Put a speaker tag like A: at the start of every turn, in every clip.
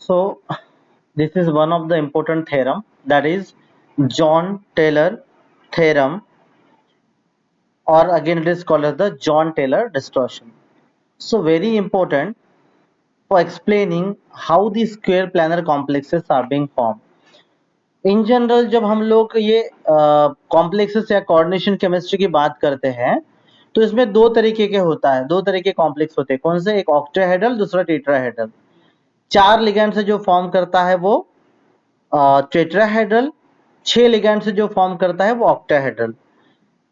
A: So this is one of the important theorem, that is John Taylor theorem, or again it is called as the John Taylor distortion. So very important for explaining how the square planar complexes are being formed. In general जब हम लोग ये complexes या coordination chemistry की बात करते हैं तो इसमें दो तरीके के होता है, दो तरह के कॉम्प्लेक्स होते हैं. कौन से? एक ऑक्टाहेड्रल, दूसरा टेट्राहेड्रल. 4 लिगैंड से जो फॉर्म करता है वो टेट्राहेड्रल, 6 लिगैंड से जो फॉर्म करता है वो ऑक्टाहेड्रल.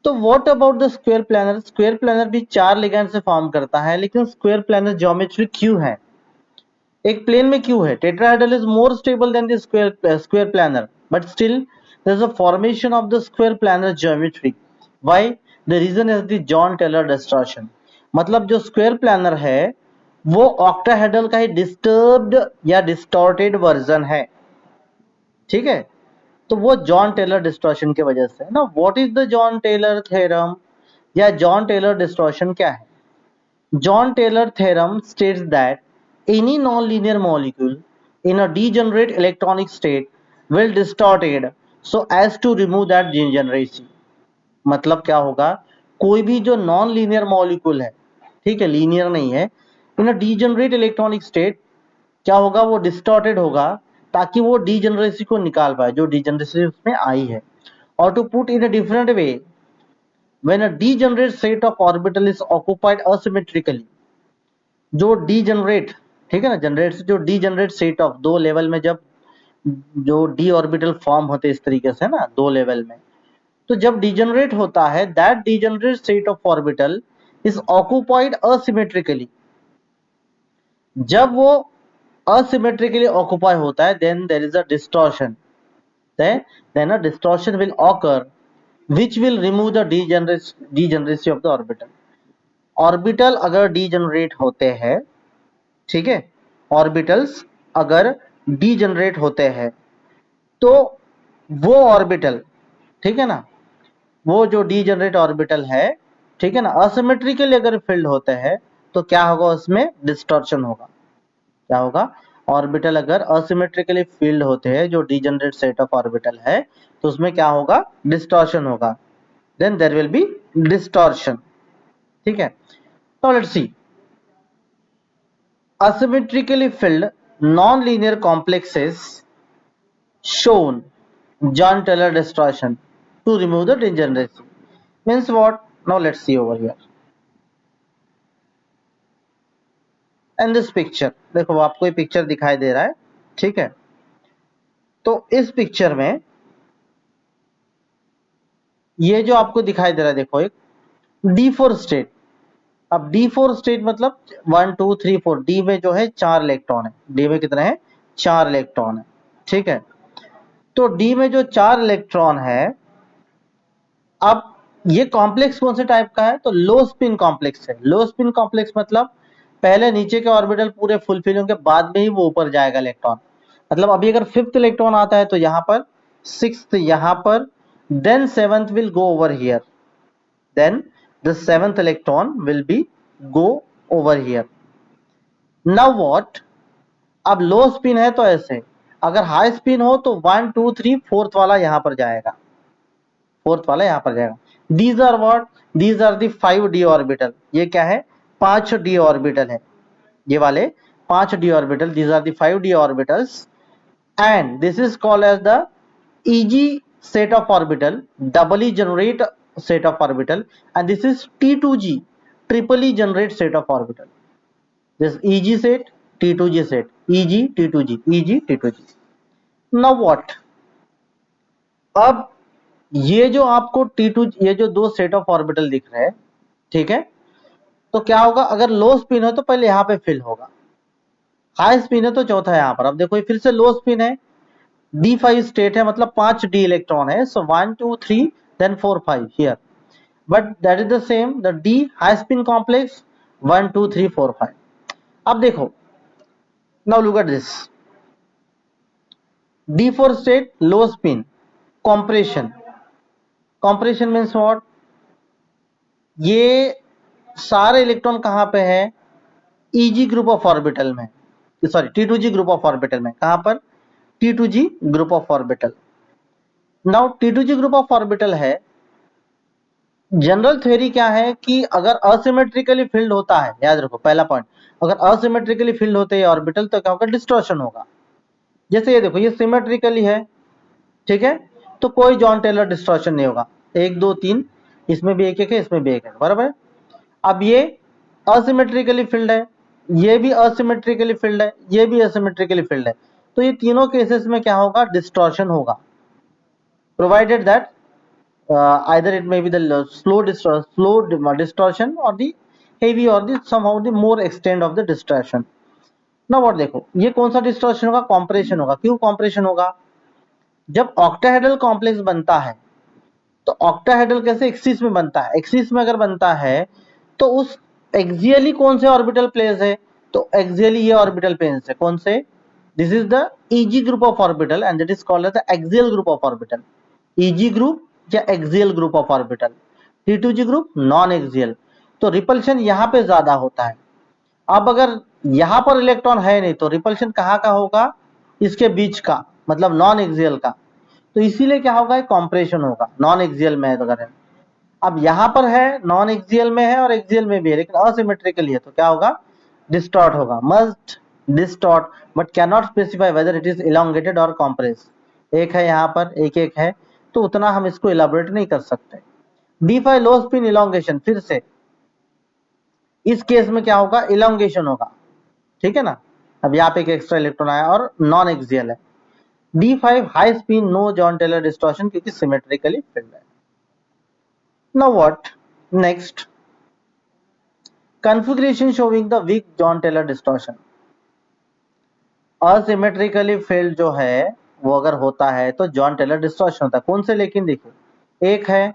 A: तो what about the square planar? Square planar भी 4 लिगैंड से फॉर्म करता है, लेकिन स्क्वायर प्लानर ज्योमेट्री क्यों है? एक प्लेन में क्यों है? Tetrahedral is more stable then the square planar, but still there is a formation of the square planar geometry. Why? The reason is the John Taylor distortion. मतलब जो square planar है वो ऑक्टाहेड्रल का ही disturbed या distorted version है. ठीक है, तो वो जॉन टेलर डिस्टॉर्शन की वजह से ना. What is the Jahn Teller theorem या जॉन टेलर डिस्टॉर्शन क्या है? Jahn Teller theorem states that any non linear molecule in a degenerate electronic state will distorted so as to remove that degeneracy. मतलब क्या होगा? कोई भी जो non linear molecule है, ठीक है, लीनियर नहीं है, इन अ डीजनरेट इलेक्ट्रॉनिक स्टेट क्या होगा? वो डिस्टॉर्टेड होगा ताकि वो डीजनरेसी को निकाल पाए, जो डीजनरेसी उसमें आई है. और to put in a different way, when a degenerate set of orbital is occupied asymmetrically, जो डीजनरेट, ठीक है ना, जनरेट से जो डीजनरेट सेट ऑफ, दो लेवल में जब जो डी ऑर्बिटल फॉर्म होते इस तरीके से ना, दो लेवल में, तो जब डीजनरेट होता है, that degenerate state of orbital is occupied asymmetrically. जब वो असिमेट्रिकली ऑक्युपाई होता है, then there is a distortion. Then a distortion will occur which will remove the degeneracy of the orbital. Orbital अगर डीजनरेट होते हैं, ठीक है, ऑर्बिटल्स अगर डीजनरेट होते हैं तो वो ऑर्बिटल, ठीक है ना, वो जो डीजनरेट ऑर्बिटल है, ठीक है ना, असिमेट्रिकली अगर फील्ड होते हैं तो क्या होगा? उसमें डिस्टॉर्शन होगा. क्या होगा? ऑर्बिटल अगर असिमेट्रिकली फील्ड होते हैं, जो डीजनरेट सेट ऑफ ऑर्बिटल है, तो उसमें क्या होगा? डिस्टॉर्शन होगा. Then there will be distortion. ठीक है, now let's see. Asymmetrically filled non-linear complexes shown John Taylor distortion to remove the degeneracy. Means what? Now let's see over here. And this picture, देखो आपको ये picture दिखाई दे रहा है, ठीक है. तो इस पिक्चर में ये जो आपको दिखाई दे रहा है, देखो एक D4 स्टेट. अब D4 स्टेट मतलब 1 2 3 4, डी में जो है 4 इलेक्ट्रॉन है. डी में कितने हैं? 4 इलेक्ट्रॉन है. ठीक है, तो डी में जो 4 इलेक्ट्रॉन है, अब ये कॉम्प्लेक्स कौन से टाइप का है? तो लो स्पिन कॉम्प्लेक्स है. लो स्पिन कॉम्प्लेक्स मतलब पहले नीचे के ऑर्बिटल पूरे फुलफिल होंगे, बाद में ही वो ऊपर जाएगा इलेक्ट्रॉन. मतलब अभी अगर 5th इलेक्ट्रॉन आता है तो यहाँ पर, 6th यहाँ पर, then 7th will go over here, then the 7th electron will be go over here. Now what? अब लो स्पिन है तो ऐसे, अगर हाई स्पिन हो तो 1 2 3 4th वाला यहां पर जाएगा, 4th वाला यहां पर जाएगा. These are what? These are the 5d orbital. ये क्या है? 5d ऑर्बिटल है, ये वाले 5d orbital. These are the 5d orbitals and this is called as the EG set of orbital, doubly generate set of orbital, and this is T2g, triply generate set of orbital. This EG set, T2g set, EG T2g, EG T2g. Now what? अब ये जो आपको T2, ये जो दो set of orbital दिख रहे हैं, ठीक है, तो क्या होगा? अगर लो स्पिन हो तो पहले यहां पे फिल होगा, हाई स्पिन है तो चौथा यहां पर. अब देखो ये फिर से लो स्पिन है, D5 स्टेट है, मतलब 5d इलेक्ट्रॉन है. सो 1 2 3 then 4 5 here, but that is the same, the D high spin complex 1 2 3 4 5. अब देखो, now look at this. D4 state low spin compression. compression means what? ये सारे इलेक्ट्रॉन कहां पे है? EG ग्रुप ऑफ ऑर्बिटल में. Sorry T2G group of orbital में, कहां पर, T2G group of orbital. Now T2G group of orbital है, जनरल थ्योरी क्या है कि अगर असिमेट्रिकली फील्ड होता है, याद रखो पहला पॉइंट, अगर असिमेट्रिकली फील्ड होते हैं ऑर्बिटल तो क्या होगा, डिस्टॉर्शन होगा। जैसे ये देखो, ये सिमेट्रिकली है, ठीक है, तो कोई जॉन टेलर डिस्टॉर्शन नहीं होगा। 1 2 3, इसमें भी एक एक है, इसमें भी एक है, बराबर है। अब ये असिमेट्रिकली फील्ड है, ये भी असिमेट्रिकली फील्ड है, ये भी असिमेट्रिकली फील्ड है, तो ये तीनों केसेस में क्या होगा, डिस्टॉर्शन होगा, provided that either it may be the slow distortion or the heavy or the somehow the more extent of the distortion। now what देखो, ये कौन सा डिस्टॉर्शन होगा, कॉम्प्रेशन होगा। क्यों कॉम्प्रेशन होगा, जब ऑक्टाहेड्रल कॉम्प्लेक्स बनता है तो ऑक्टाहेड्रल कैसे एक्सिस में बनता है, एक्सिस में अगर बनता है तो उस एक्सियली कौन से ऑर्बिटल प्लेस है, तो एक्सियली ये ऑर्बिटल प्लेन्स है, कौन से, this is the easy group of orbital and that is called as the axial group of orbital. Eg group या axial group of orbital, T2G group non axial, तो repulsion यहां पे ज्यादा होता है। अब अगर यहां पर इलेक्ट्रॉन है नहीं तो रिपल्शन कहां का होगा, इसके बीच का, मतलब नॉन एक्सियल का, तो इसीलिए क्या होगा, कॉम्प्रेशन होगा, नॉन एक्सियल में अगर है। अब यहां पर है, नॉन एक्सियल में है और एक्सियल में भी है, लेकिन असिमेट्रिकली है, तो क्या होगा, डिस्टॉर्ट होगा, must distort, but can not specify whether it is elongated और कॉम्प्रेस। एक है यहाँ पर, एक एक है, तो उतना हम इसको इलाबोरेट नहीं कर सकते। D5 लो स्पिन इलोंगेशन, फिर से इस केस में क्या होगा, इलोंगेशन होगा, ठीक है ना। अब यहाँ पे एक एक्स्ट्रा इलेक्ट्रॉन आया और नॉन एक्सियल है। D5 high spin, no Jahn Teller distortion, क्योंकि सिमेट्रिकली फिल्ड है। Now what next, configuration showing the weak Jahn Teller distortion. Asymmetrically filled जो है वो अगर होता है तो जॉन टेलर डिस्टॉर्शन होता है, कौन से, लेकिन देखिए एक है,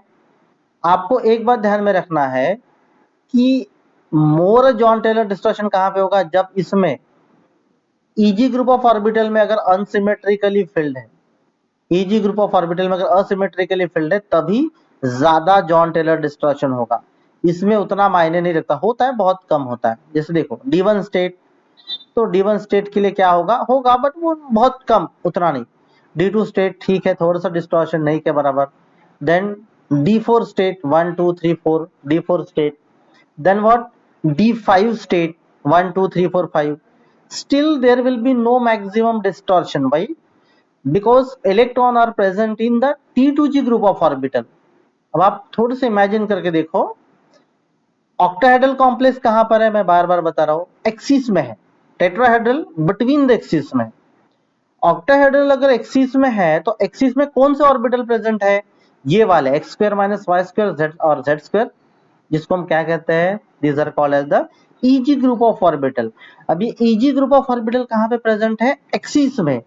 A: आपको एक बात ध्यान में रखना है कि मोर जॉन टेलर डिस्टॉर्शन कहां पे होगा, जब इसमें ईजी ग्रुप ऑफ ऑर्बिटल में अगर अनसिमेट्रिकली फील्ड है, ईजी ग्रुप ऑफ ऑर्बिटल में अगर असिमेट्रिकली फील्ड है तभी ज्यादा जॉन टेलर डिस्टॉर्शन होगा। इसमें उतना मायने नहीं रखता, होता है बहुत कम होता है। जैसे देखो D1 स्टेट, तो D1 स्टेट के लिए क्या होगा, होगा बट वो बहुत कम, उतना नहीं। D2 स्टेट ठीक है, थोड़ा सा डिस्टॉर्शन नहीं के बराबर। Then D4 state 1 2 3 4, D4 state, then what, D5 state 1 2 3 4 5, still there will be no maximum distortion। why, because electron are present in the T2G group of orbital। अब आप थोड़े से इमेजिन करके देखो, ऑक्टाहेड्रल कॉम्प्लेक्स कहां पर है, मैं बार बार बता रहा हूं, एक्सिस में है, टेट्राहेड्रल बिटवीन द एक्सिस में। ऑक्टाहेड्रल अगर एक्सिस में है तो एक्सिस में कौन से ऑर्बिटल प्रेजेंट है, ये वाले x square minus y square z और z स्क्वायर, जिसको हम क्या कहते हैं, these are called as the easy group of orbital. अब ये ईजी ग्रुप ऑफ ऑर्बिटल कहां पे प्रेजेंट है, एक्सिस में,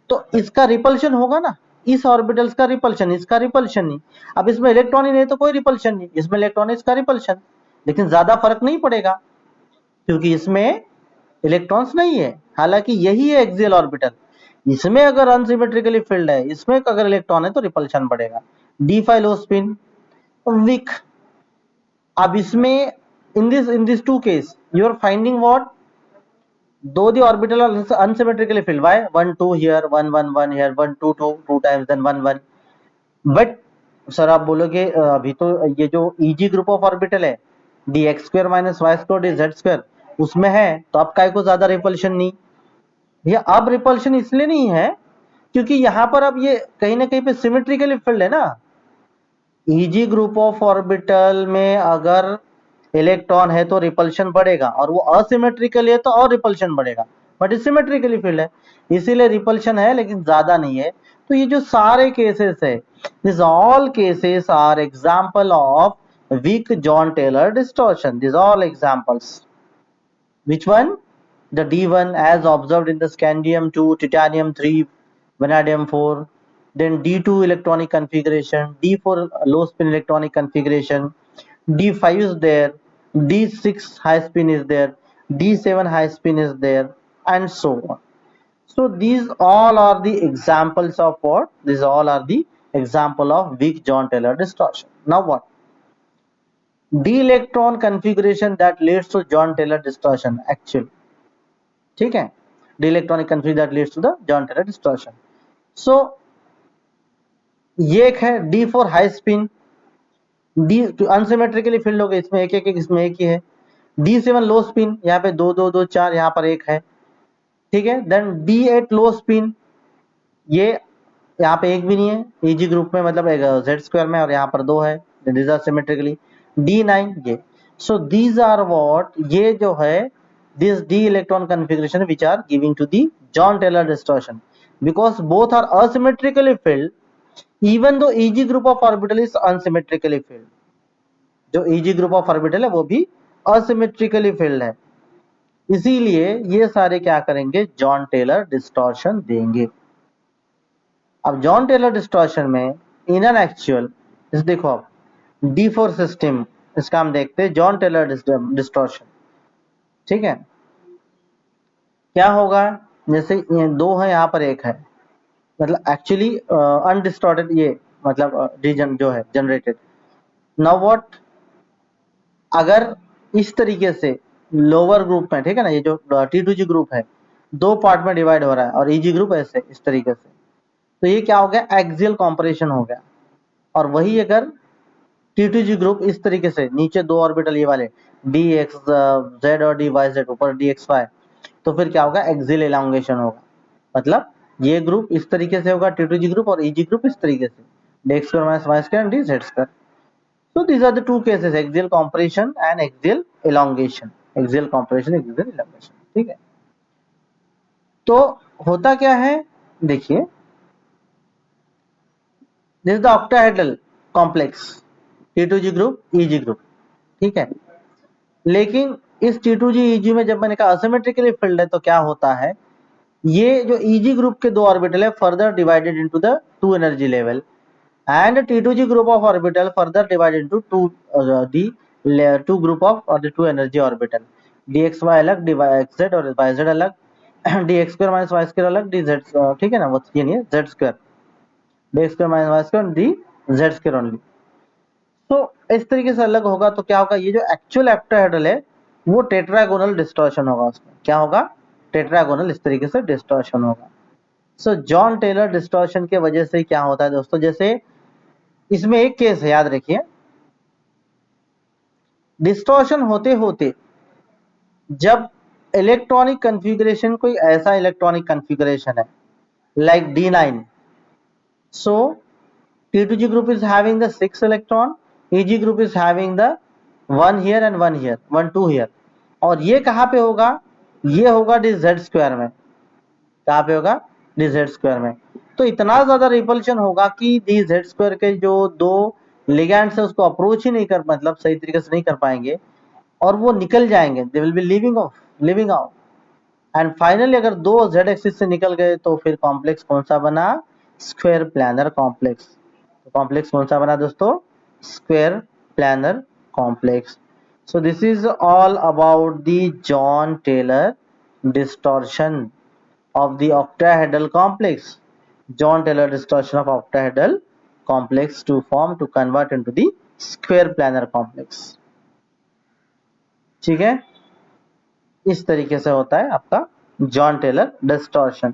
A: तो इसका रिपल्शन होगा ना, इस ऑर्बिटल्स का रिपल्शन, इसका रिपल्शन नहीं। अब इसमें इलेक्ट्रॉन ही नहीं तो कोई रिपल्शन नहीं, इसमें इलेक्ट्रॉन है, इसका रिपल्शन, लेकिन ज्यादा फर्क नहीं पड़ेगा क्योंकि इसमें इलेक्ट्रॉन्स नहीं है। हालांकि यही है एक्सियल ऑर्बिटल, इसमें अगर अनसिमेट्रिकली फील्ड है, इसमें अगर इलेक्ट्रॉन है तो रिपल्शन बढ़ेगा। D5 लो स्पिन वीक। अब इसमें in this two case you are finding what, though the orbital are unsymmetrically filled, why 1 2 here, 1 1 1 here, 1 2 2 2 times, then 1 1, but sir आप बोलोगे अभी तो ये जो ईजी ग्रुप ऑफ ऑर्बिटल है dx square minus y square dz square उसमें है, तो अब काय को ज्यादा रिपल्शन नहीं। ये अब रिपल्शन इसलिए नहीं है क्योंकि यहां पर अब ये कहीं ना कहीं पे सिमेट्रिकली फिल्ड है ना। ईजी ग्रुप ऑफ ऑर्बिटल में अगर इलेक्ट्रॉन है तो रिपल्शन बढ़ेगा, और वो असिमेट्रिकली है तो और रिपल्शन बढ़ेगा, बट सिमेट्रिकली फील्ड है इसीलिए रिपल्शन है लेकिन ज्यादा नहीं है। तो ये जो सारे केसेस है, this all cases are example of weak Jahn Teller distortion, this all examples. Which one? The D1 as observed in the scandium 2, titanium 3, vanadium 4. Then D2 electronic configuration, D4 low spin electronic configuration, D5 is there, D6 high spin is there, D7 high spin is there, and so on. So these all are the examples of what? These all are the example of weak John Taylor distortion. Now what? D electron configuration that leads to John Taylor distortion actually, ठीक है। D electronic confusion that leads to the Jahn Teller distortion. So ये एक है D for high spin, D unsymmetrically filled हो गए, इसमें एक एक, इसमें एक ही है। D7 लो स्पिन, यहाँ पे 2 2 2 4, यहाँ पर एक है, ठीक है। देन D8 लो स्पिन, ये यहाँ पे एक भी नहीं है EG ग्रुप में, मतलब एक Z स्क्वायर में, और यहाँ पर 2 है, दिस आर सिमेट्रिकली। D9 ये, सो दीज आर व्हाट, ये जो है this D electron configuration which are giving to the Jahn Teller distortion, because both are asymmetrically filled even though EG group of orbital is unsymmetrically filled। जो EG group of orbital है वो भी asymmetrically filled है, इसीलिए ये सारे क्या करेंगे, जॉन टेलर डिस्टॉर्शन देंगे। अब जॉन टेलर डिस्टॉर्शन में इन एन एक्चुअल, इस देखो आप D4 सिस्टम, इसका हम देखते हैं जॉन टेलर डिस्टॉर्शन, ठीक है। क्या होगा, जैसे ये 2 है, यहाँ पर 1 है, मतलब एक्चुअली अनडिस्टॉर्टेड, ये मतलब रीजन जो है जनरेटेड। नाउ व्हाट, अगर इस तरीके से लोअर ग्रुप में, ठीक है ना, ये जो T2G ग्रुप है 2 पार्ट में डिवाइड हो रहा है, और EG ग्रुप ऐसे इस तरीके से, तो ये क्या हो गया, एक्सियल कॉम्प्रेशन हो गया। और वही अगर T2G ग्रुप इस तरीके से नीचे 2 ऑर्बिटल ये वाले DXZ और DYZ, ऊपर DXY, तो फिर क्या होगा, एक्सियल एलोंगेशन होगा। मतलब ये ग्रुप इस तरीके से होगा T2G ग्रुप, और EG ग्रुप इस तरीके से, DX² - Y² and DZ²। So these are the two cases, axial compression and axial elongation, axial compression, axial elongation, ठीक है। तो होता क्या है, देखिए, this is the octahedral complex, T2G group, EG group, ठीक है। लेकिन इस T2G EG में जब मैंने कहा asymmetrically filled है, तो क्या होता है, ये जो EG ग्रुप के 2 ऑर्बिटल है further divided into the 2 energy level, and T2G group of orbital further divided into the 2 group of or the 2 energy orbital, DXY अलग, DYZ और YZ अलग, DX² - Y² अलग, DZ, ठीक है ना, वो ये नहीं है, Z², DX² - Y² DZ² only. तो इस तरीके से अलग होगा, तो क्या होगा, ये जो एक्चुअल ऑक्टाहेड्रल है वो टेट्रागोनल डिस्टॉर्शन होगा, उसमें क्या होगा, टेट्रागोनल इस तरीके से डिस्टॉर्शन होगा। सो जॉन टेलर डिस्टॉर्शन के वजह से क्या होता है दोस्तों, जैसे इसमें एक केस है, याद रखिए, डिस्टॉर्शन होते होते जब इलेक्ट्रॉनिक कन्फिगरेशन कोई ऐसा इलेक्ट्रॉनिक कन्फिगरेशन है like D9, so T2G group is having the 6 electron, EG group is having the 1 here and 1 here, 1 2 here, और ये कहाँ पे होगा, ये होगा DZ² में, कहाँ पे होगा, DZ² में। तो इतना ज्यादा रिपल्शन होगा कि DZ² के जो 2 लिगैंड्स है उसको अप्रोच ही नहीं कर, मतलब सही तरीके से नहीं कर पाएंगे, और वो निकल जाएंगे, they will be living out, and finally अगर 2 Z एक्सिस से निकल गए तो फिर कॉम्प्लेक्स कौन सा बना, स्क्वायर प्लानर कॉम्प्लेक्स। तो कॉम्प्लेक्स कौन सा बना दोस्तों, square planar complex. So this is all about the Jahn Teller distortion of the octahedral complex, John Taylor distortion of octahedral complex to convert into the square planar complex, ठीक है। इस तरीके से होता है आपका जॉन टेलर डिस्टॉर्शन।